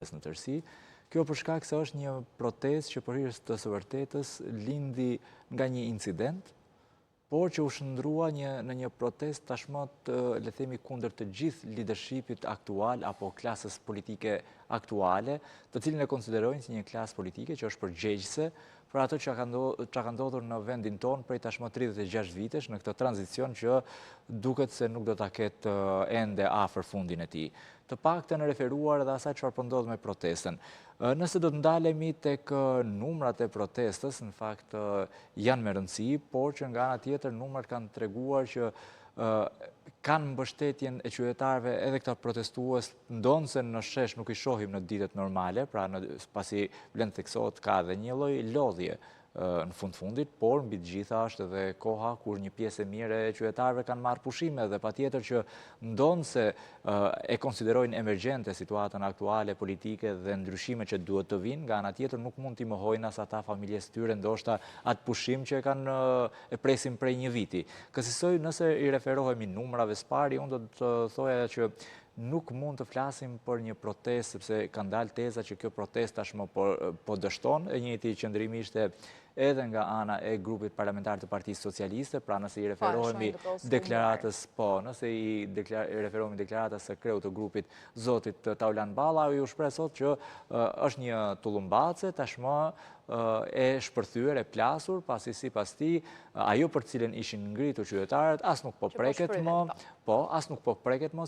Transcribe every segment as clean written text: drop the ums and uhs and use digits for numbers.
në tërësi. Kjo për shkak se është një protestë që për hir të së vërtetës lindi nga një incident, por që u shndrua në një protestë tashmë të, le themi, kundër të gjithë leadershipit aktual apo klasës politike aktuale, të cilin e konsiderojnë si një klasë politike që është përgjegjëse për ato që ka ndodhur në vendin tonë prej tashmë 36 vitesh në këtë tranzicion që duket se nuk do ta ketë ende afër fundin e tij. Të paktën referuar edhe asaj çfarë po ndodh me protestën. Nëse do të ndalemi tek numrat e protestës, në fakt janë me rëndësi, por që nga ana tjetër numrat kanë treguar që kanë mbështetjen e qytetarëve edhe këta protestues, ndonse në shesh nuk i shohim në ditët normale, pra pasi vlen theksohet ka edhe një lloj lodhje në fundit, por mbi të gjitha është edhe koha kur një pjesë e mirë e qytetarëve kanë marrë pushime dhe patjetër që ndonse e konsiderojnë emergjente situatën aktuale politike dhe ndryshimet që duhet të vinë, nga ana tjetër nuk mund t'i mohojnë as ata familjes tyre ndoshta atë pushim që e presin prej një viti. Kësaj nëse i referohemi numrave spari, unë do të thoja që nuk mund të flasim për një protestë, sepse kanë dalë teza që kjo protestë tashmë po dështon, e njëjti qëndrimi ishte edhe nga ana e grupit parlamentar të Partisë Socialiste, pra nëse i referohemi deklaratës, deklaratës së kreut të grupit zotit Taulan Balla, ju shpreh sot që është një tullumbace tashmë e shpërthyer, e plasur, pasi sipas tij ajo për cilën ishin ngritur qytetarët as nuk po preket më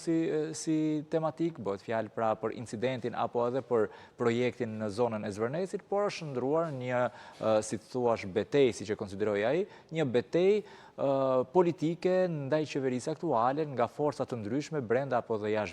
si tematik, bëhet fjalë pra për incidentin apo edhe për projektin në zonën e Zvërnesit, por është ndruar një, si të thuash, betejë, siç e konsideroi ai, një betejë politike ndaj qeverisë aktuale nga forca të ndryshme brenda apo dhe jashtë